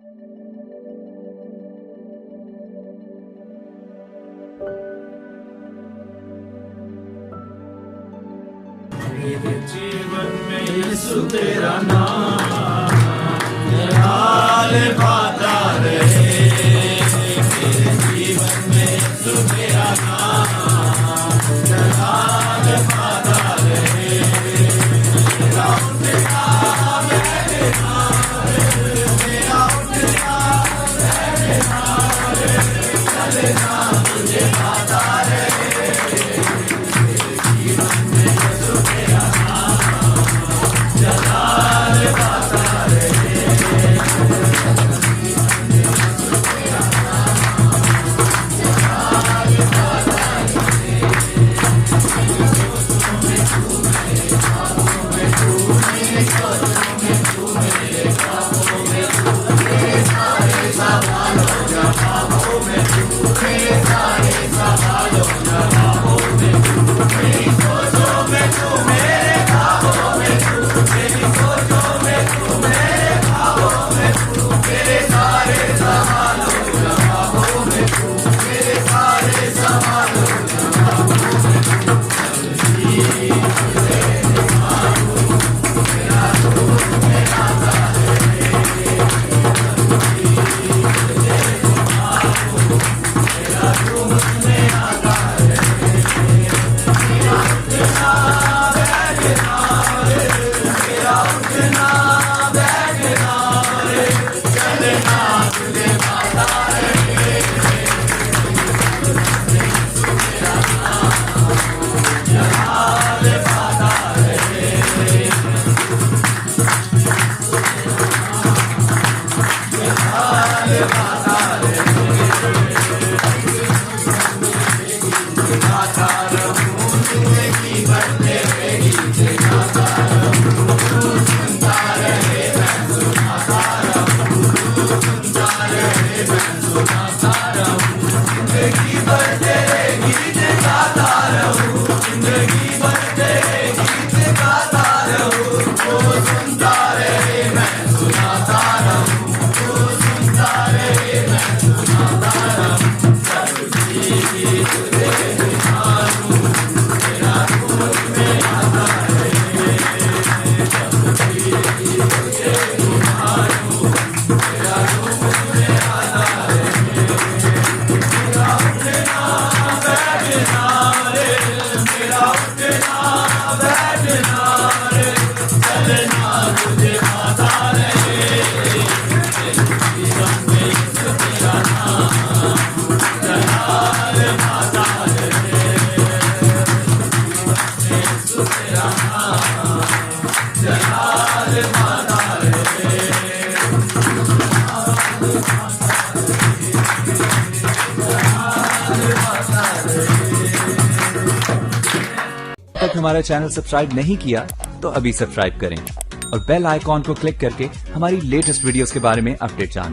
मेरे जीवन में यीशु तेरा नाम निहाल पाता रहे। मेरे जीवन में यीशु तेरा नाम निहाल पाता रहे। मेरा उठना बैठना मेरा उठना बैठना चलना तुझे पाता रहे। तक हमारा चैनल सब्सक्राइब नहीं किया तो अभी सब्सक्राइब करें और बेल आइकॉन को क्लिक करके हमारी लेटेस्ट वीडियोस के बारे में अपडेट जानें।